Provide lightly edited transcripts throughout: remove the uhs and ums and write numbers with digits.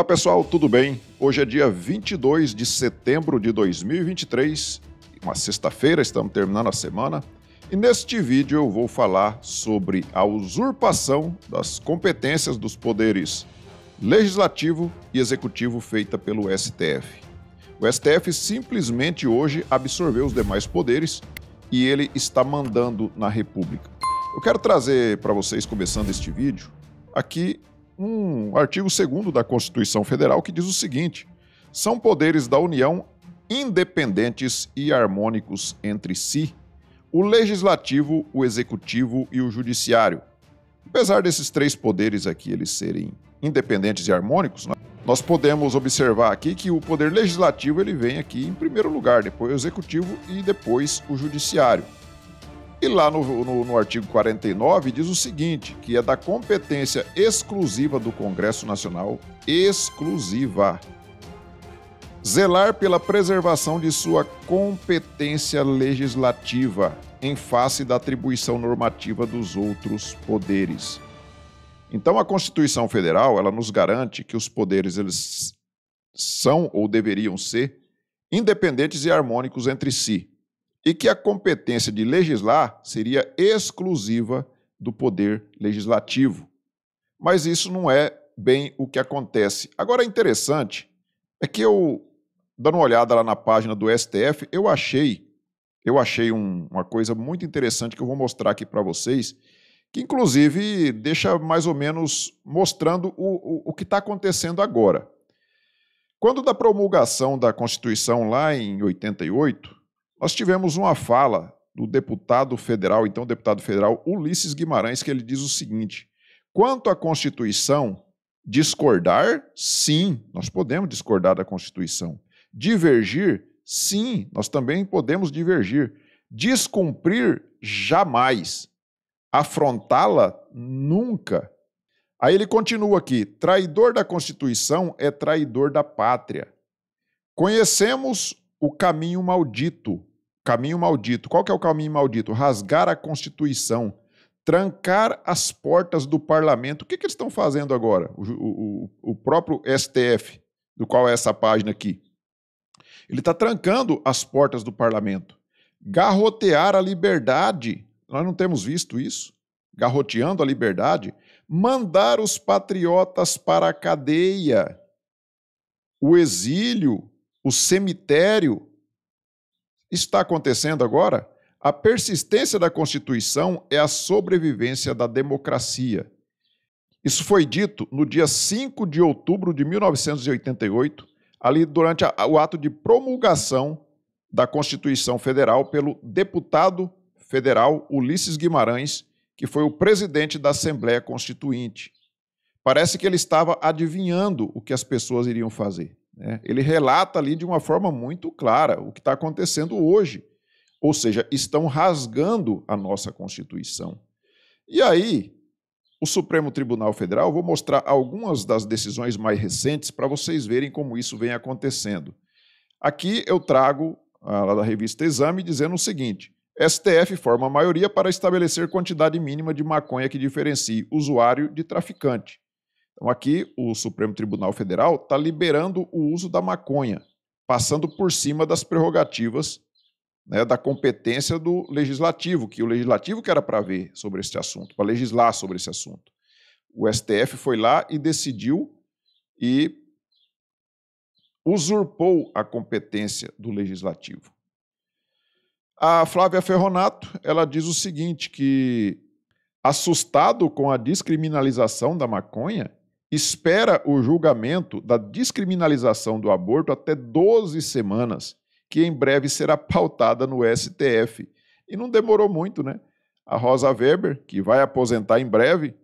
Olá pessoal, tudo bem? Hoje é dia 22 de setembro de 2023, uma sexta-feira, estamos terminando a semana, e neste vídeo eu vou falar sobre a usurpação das competências dos poderes legislativo e executivo feita pelo STF. O STF simplesmente hoje absorveu os demais poderes e ele está mandando na República. Eu quero trazer para vocês, começando este vídeo, aqui um artigo 2º da Constituição Federal que diz o seguinte: são poderes da União independentes e harmônicos entre si, o Legislativo, o Executivo e o Judiciário. Apesar desses três poderes aqui eles serem independentes e harmônicos, nós podemos observar aqui que o poder legislativo ele vem aqui em primeiro lugar, depois o Executivo e depois o Judiciário. E lá no artigo 49 diz o seguinte, que é da competência exclusiva do Congresso Nacional, exclusiva, zelar pela preservação de sua competência legislativa em face da atribuição normativa dos outros poderes. Então a Constituição Federal, ela nos garante que os poderes eles são ou deveriam ser independentes e harmônicos entre si, e que a competência de legislar seria exclusiva do poder legislativo. Mas isso não é bem o que acontece. Agora, interessante é que eu, dando uma olhada lá na página do STF, eu achei uma coisa muito interessante que eu vou mostrar aqui para vocês, que inclusive deixa mais ou menos mostrando o que está acontecendo agora. Quando da promulgação da Constituição lá em 88, nós tivemos uma fala do deputado federal, então deputado federal Ulisses Guimarães, que ele diz o seguinte: quanto à Constituição, discordar, sim, nós podemos discordar da Constituição. Divergir, sim, nós também podemos divergir. Descumprir, jamais. Afrontá-la, nunca. Aí ele continua aqui: traidor da Constituição é traidor da pátria. Conhecemos o caminho maldito. Caminho maldito. Qual que é o caminho maldito? Rasgar a Constituição, trancar as portas do parlamento. O que eles estão fazendo agora? O próprio STF, do qual é essa página aqui. Ele está trancando as portas do parlamento. Garrotear a liberdade. Nós não temos visto isso? Garroteando a liberdade. Mandar os patriotas para a cadeia, o exílio, o cemitério. Está acontecendo agora? A persistência da Constituição é a sobrevivência da democracia. Isso foi dito no dia 5 de outubro de 1988, ali durante o ato de promulgação da Constituição Federal pelo deputado federal Ulisses Guimarães, que foi o presidente da Assembleia Constituinte. Parece que ele estava adivinhando o que as pessoas iriam fazer. Ele relata ali de uma forma muito clara o que está acontecendo hoje. Ou seja, estão rasgando a nossa Constituição. E aí, o Supremo Tribunal Federal, vou mostrar algumas das decisões mais recentes para vocês verem como isso vem acontecendo. Aqui eu trago lá da revista Exame dizendo o seguinte: STF forma a maioria para estabelecer quantidade mínima de maconha que diferencie usuário de traficante. Então aqui o Supremo Tribunal Federal está liberando o uso da maconha, passando por cima das prerrogativas, da competência do Legislativo, que o Legislativo que era para ver sobre esse assunto, para legislar sobre esse assunto. O STF foi lá e decidiu e usurpou a competência do Legislativo. A Flávia Ferronato, ela diz o seguinte, que assustado com a descriminalização da maconha, espera o julgamento da descriminalização do aborto até 12 semanas, que em breve será pautada no STF. E não demorou muito, né? A Rosa Weber, que vai aposentar em breve,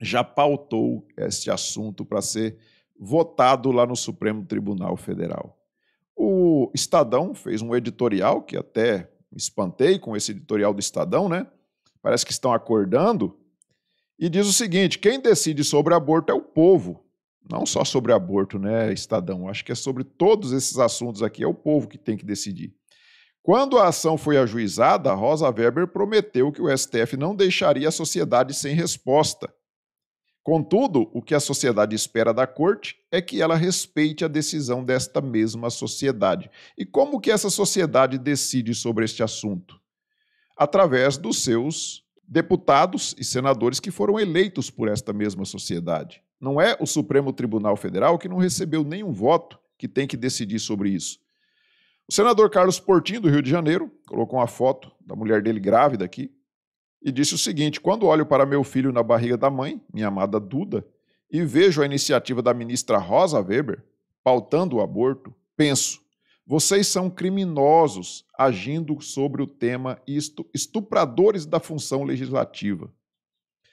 já pautou este assunto para ser votado lá no Supremo Tribunal Federal. O Estadão fez um editorial, que até me espantei com esse editorial do Estadão, né? Parece que estão acordando. E diz o seguinte: quem decide sobre aborto é o povo. Não só sobre aborto, né, Estadão? Acho que é sobre todos esses assuntos aqui, é o povo que tem que decidir. Quando a ação foi ajuizada, Rosa Weber prometeu que o STF não deixaria a sociedade sem resposta. Contudo, o que a sociedade espera da corte é que ela respeite a decisão desta mesma sociedade. E como que essa sociedade decide sobre este assunto? Através dos seus deputados e senadores que foram eleitos por esta mesma sociedade. Não é o Supremo Tribunal Federal, que não recebeu nenhum voto, que tem que decidir sobre isso. O senador Carlos Portinho, do Rio de Janeiro, colocou uma foto da mulher dele grávida aqui, e disse o seguinte: quando olho para meu filho na barriga da mãe, minha amada Duda, e vejo a iniciativa da ministra Rosa Weber pautando o aborto, penso, vocês são criminosos agindo sobre o tema estupradores da função legislativa.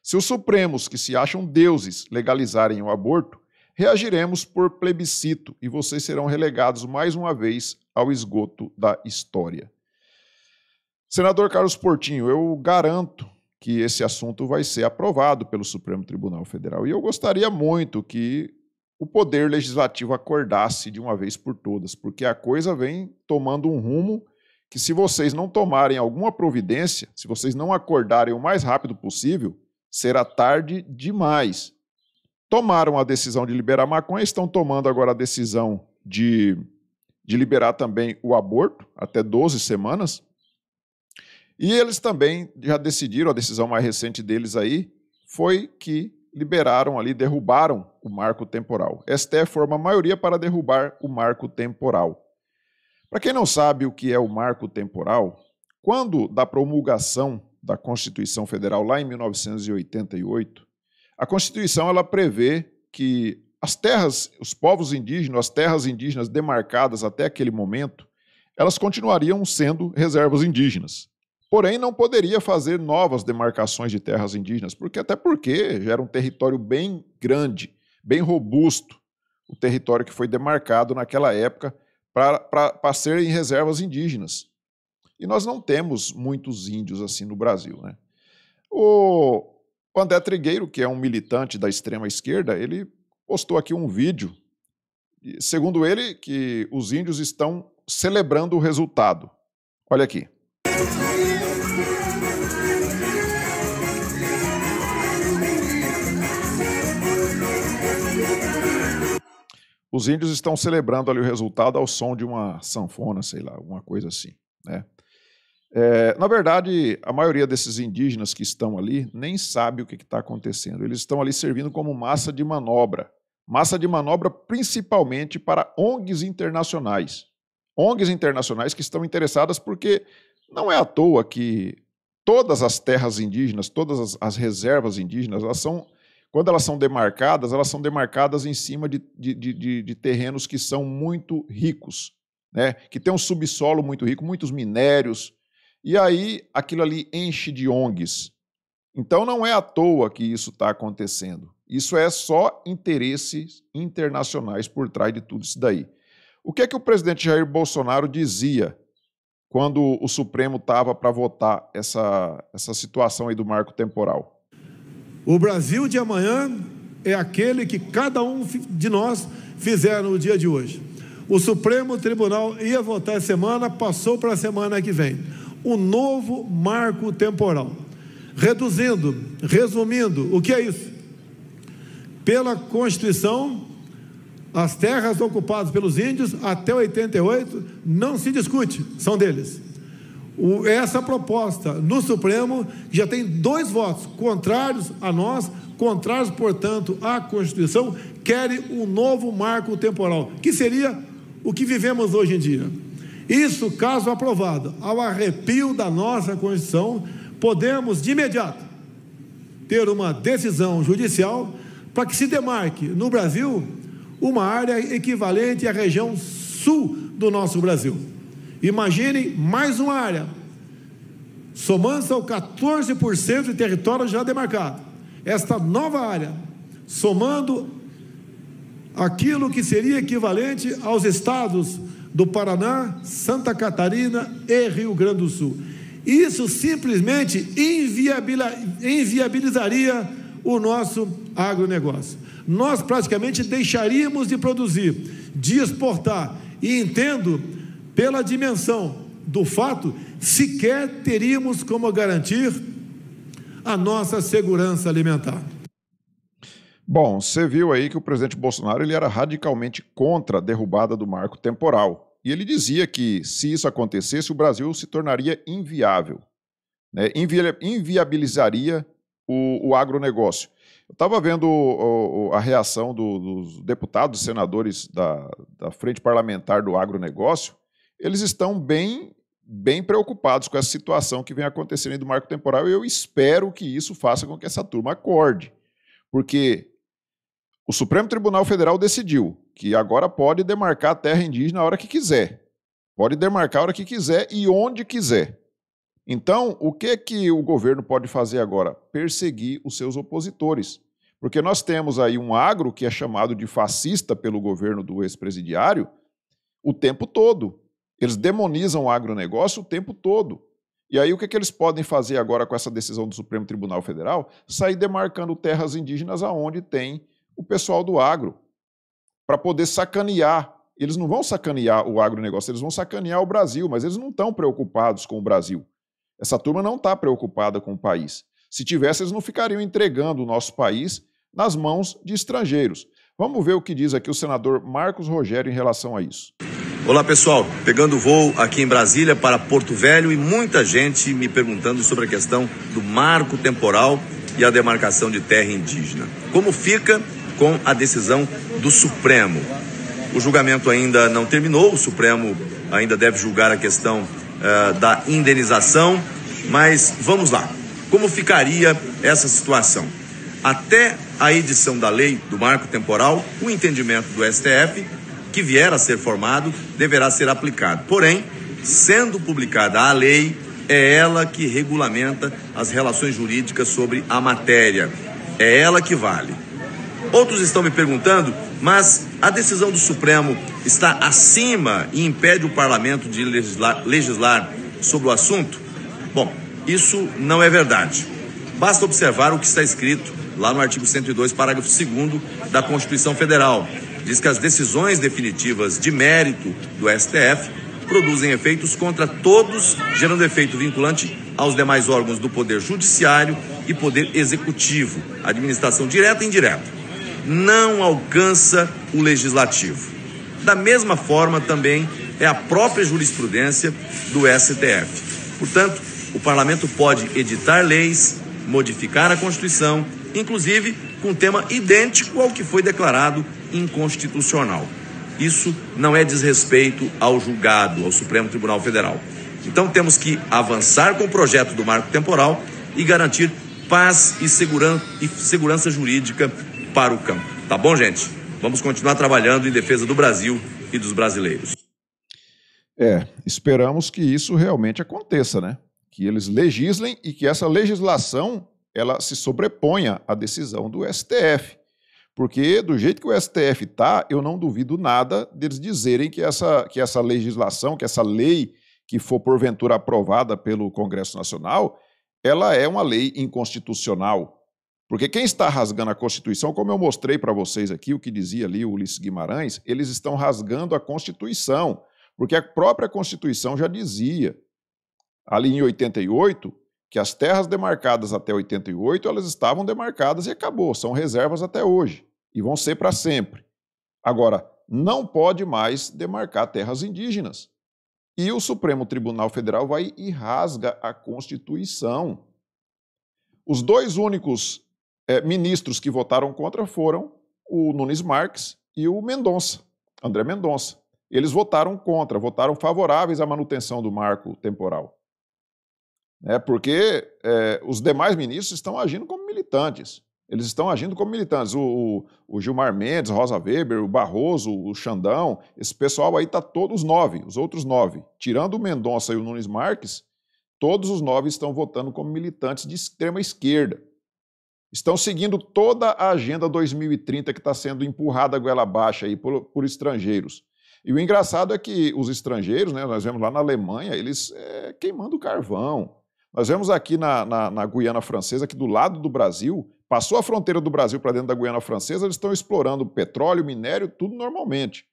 Se os Supremos, que se acham deuses, legalizarem o aborto, reagiremos por plebiscito e vocês serão relegados mais uma vez ao esgoto da história. Senador Carlos Portinho, eu garanto que esse assunto vai ser aprovado pelo Supremo Tribunal Federal. E eu gostaria muito que o Poder Legislativo acordasse de uma vez por todas, porque a coisa vem tomando um rumo que, se vocês não tomarem alguma providência, se vocês não acordarem o mais rápido possível, será tarde demais. Tomaram a decisão de liberar maconha, estão tomando agora a decisão de liberar também o aborto, até 12 semanas. E eles também já decidiram, a decisão mais recente deles aí, foi que liberaram ali, derrubaram o marco temporal. STF forma a maioria para derrubar o marco temporal. Para quem não sabe o que é o marco temporal, quando da promulgação da Constituição Federal lá em 1988, a Constituição ela prevê que as terras, os povos indígenas, as terras indígenas demarcadas até aquele momento, elas continuariam sendo reservas indígenas. Porém, não poderia fazer novas demarcações de terras indígenas, até porque já era um território bem grande, bem robusto, o território que foi demarcado naquela época para serem reservas indígenas. E nós não temos muitos índios assim no Brasil, né? O André Trigueiro, que é um militante da extrema esquerda, ele postou aqui um vídeo, segundo ele, que os índios estão celebrando o resultado. Olha aqui. Os índios estão celebrando ali o resultado ao som de uma sanfona, sei lá, alguma coisa assim, né? Na verdade, a maioria desses indígenas que estão ali nem sabe o que está acontecendo. Eles estão ali servindo como massa de manobra principalmente para ONGs internacionais. ONGs internacionais que estão interessadas porque não é à toa que todas as terras indígenas, todas as reservas indígenas, quando elas são demarcadas em cima de terrenos que são muito ricos, né? Que tem um subsolo muito rico, muitos minérios, e aí aquilo ali enche de ONGs. Então não é à toa que isso está acontecendo. Isso é só interesses internacionais por trás de tudo isso daí. O que é que o presidente Jair Bolsonaro dizia quando o Supremo estava para votar essa situação aí do marco temporal? O Brasil de amanhã é aquele que cada um de nós fizer no dia de hoje. O Supremo Tribunal ia votar essa semana, passou para a semana que vem. O novo marco temporal. Resumindo, o que é isso? Pela Constituição, as terras ocupadas pelos índios até 88 não se discute, são deles. Essa proposta no Supremo já tem 2 votos contrários a nós, contrários, portanto, à Constituição, querem um novo marco temporal, que seria o que vivemos hoje em dia. Isso, caso aprovado, ao arrepio da nossa Constituição, podemos de imediato ter uma decisão judicial para que se demarque no Brasil uma área equivalente à região sul do nosso Brasil. Imaginem mais uma área, somando-se ao 14% de território já demarcado. Esta nova área, somando aquilo que seria equivalente aos estados do Paraná, Santa Catarina e Rio Grande do Sul. Isso simplesmente inviabilizaria o nosso agronegócio. Nós praticamente deixaríamos de produzir, de exportar, e entendo, pela dimensão do fato, sequer teríamos como garantir a nossa segurança alimentar. Bom, você viu aí que o presidente Bolsonaro ele era radicalmente contra a derrubada do marco temporal. E ele dizia que, se isso acontecesse, o Brasil se tornaria inviável, né? Inviabilizaria o agronegócio. Eu estava vendo a reação dos deputados e senadores da Frente Parlamentar do Agronegócio. Eles estão bem preocupados com essa situação que vem acontecendo aí do marco temporal, e eu espero que isso faça com que essa turma acorde, porque o Supremo Tribunal Federal decidiu que agora pode demarcar a terra indígena a hora que quiser. Pode demarcar a hora que quiser e onde quiser. Então, o que o governo pode fazer agora? Perseguir os seus opositores. Porque nós temos aí um agro que é chamado de fascista pelo governo do ex-presidiário o tempo todo. Eles demonizam o agronegócio o tempo todo. E aí o que eles podem fazer agora com essa decisão do Supremo Tribunal Federal? Sair demarcando terras indígenas aonde tem o pessoal do agro, para poder sacanear. Eles não vão sacanear o agronegócio, eles vão sacanear o Brasil, mas eles não estão preocupados com o Brasil. Essa turma não está preocupada com o país. Se tivesse, eles não ficariam entregando o nosso país nas mãos de estrangeiros. Vamos ver o que diz aqui o senador Marcos Rogério em relação a isso. Olá, pessoal. Pegando voo aqui em Brasília para Porto Velho e muita gente me perguntando sobre a questão do marco temporal e a demarcação de terra indígena. Como fica com a decisão do Supremo? O julgamento ainda não terminou, o Supremo ainda deve julgar a questão da indenização, mas vamos lá. Como ficaria essa situação? Até a edição da lei do marco temporal, o entendimento do STF, que vier a ser formado, deverá ser aplicado. Porém, sendo publicada a lei, é ela que regulamenta as relações jurídicas sobre a matéria. É ela que vale. Outros estão me perguntando, mas a decisão do Supremo está acima e impede o parlamento de legislar sobre o assunto? Bom, isso não é verdade. Basta observar o que está escrito lá no artigo 102, parágrafo 2º da Constituição Federal. Diz que as decisões definitivas de mérito do STF produzem efeitos contra todos, gerando efeito vinculante aos demais órgãos do Poder Judiciário e Poder Executivo, administração direta e indireta. Não alcança o Legislativo. Da mesma forma, também é a própria jurisprudência do STF. Portanto, o Parlamento pode editar leis, modificar a Constituição, inclusive com tema idêntico ao que foi declarado inconstitucional. Isso não é desrespeito ao julgado, ao Supremo Tribunal Federal. Então temos que avançar com o projeto do marco temporal e garantir paz e segurança jurídica para o campo. Tá bom, gente? Vamos continuar trabalhando em defesa do Brasil e dos brasileiros. Esperamos que isso realmente aconteça, né? Que eles legislem e que essa legislação ela se sobreponha à decisão do STF. Porque do jeito que o STF está, eu não duvido nada deles dizerem que essa legislação, que essa lei que for porventura aprovada pelo Congresso Nacional, ela é uma lei inconstitucional. Porque quem está rasgando a Constituição, como eu mostrei para vocês aqui, o que dizia ali o Ulisses Guimarães, eles estão rasgando a Constituição, porque a própria Constituição já dizia, ali em 88, que as terras demarcadas até 88, elas estavam demarcadas e acabou, são reservas até hoje, e vão ser para sempre. Agora, não pode mais demarcar terras indígenas. E o Supremo Tribunal Federal vai e rasga a Constituição. Os dois únicos ministros que votaram contra foram o Nunes Marques e o Mendonça, André Mendonça. Eles votaram contra, votaram favoráveis à manutenção do marco temporal. Porque os demais ministros estão agindo como militantes. Eles estão agindo como militantes. O Gilmar Mendes, Rosa Weber, o Barroso, o Xandão, esse pessoal aí está todos os outros 9. Tirando o Mendonça e o Nunes Marques, todos os 9 estão votando como militantes de extrema esquerda. Estão seguindo toda a Agenda 2030 que está sendo empurrada a goela abaixo aí por estrangeiros. E o engraçado é que os estrangeiros, né, nós vemos lá na Alemanha, eles queimando carvão. Nós vemos aqui na Guiana Francesa, aqui do lado do Brasil, passou a fronteira do Brasil para dentro da Guiana Francesa, eles estão explorando petróleo, minério, tudo normalmente.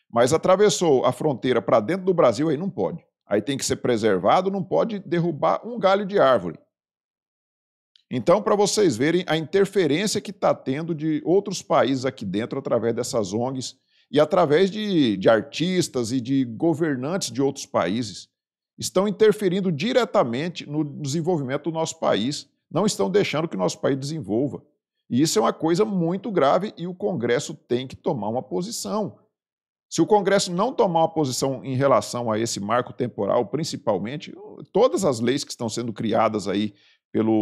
Mas atravessou a fronteira para dentro do Brasil, aí não pode. Aí tem que ser preservado, não pode derrubar um galho de árvore. Então, para vocês verem a interferência que está tendo de outros países aqui dentro através dessas ONGs e através de artistas e de governantes de outros países, estão interferindo diretamente no desenvolvimento do nosso país, não estão deixando que o nosso país desenvolva. E isso é uma coisa muito grave e o Congresso tem que tomar uma posição. Se o Congresso não tomar uma posição em relação a esse marco temporal, principalmente, todas as leis que estão sendo criadas aí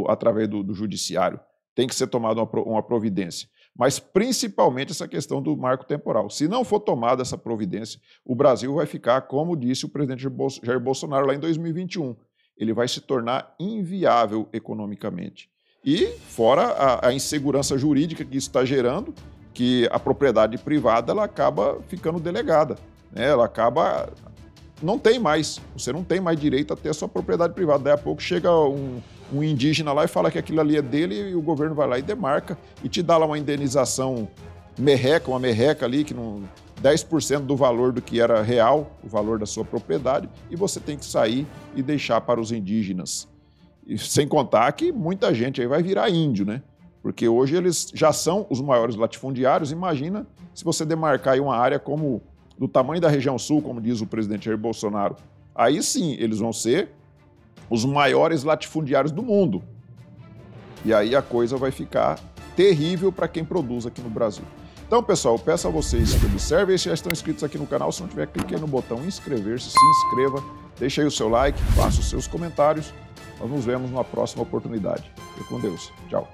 através do Judiciário, tem que ser tomada uma providência. Mas principalmente essa questão do marco temporal. Se não for tomada essa providência, o Brasil vai ficar, como disse o presidente Jair Bolsonaro lá em 2021, ele vai se tornar inviável economicamente. E fora a insegurança jurídica que isso está gerando, que a propriedade privada ela acaba ficando delegada, né? Ela acaba... Não tem mais, você não tem mais direito a ter a sua propriedade privada. Daí a pouco chega um indígena lá e fala que aquilo ali é dele e o governo vai lá e demarca e te dá lá uma indenização uma merreca ali, que não 10% do valor do que era real, o valor da sua propriedade, e você tem que sair e deixar para os indígenas. E sem contar que muita gente aí vai virar índio, né? Porque hoje eles já são os maiores latifundiários. Imagina se você demarcar aí uma área como do tamanho da região sul, como diz o presidente Jair Bolsonaro. Aí sim, eles vão ser os maiores latifundiários do mundo. E aí a coisa vai ficar terrível para quem produz aqui no Brasil. Então, pessoal, eu peço a vocês que observem, se já estão inscritos aqui no canal, se não tiver, clique aí no botão inscrever-se, se inscreva, deixe aí o seu like, faça os seus comentários. Nós nos vemos numa próxima oportunidade. Fique com Deus. Tchau.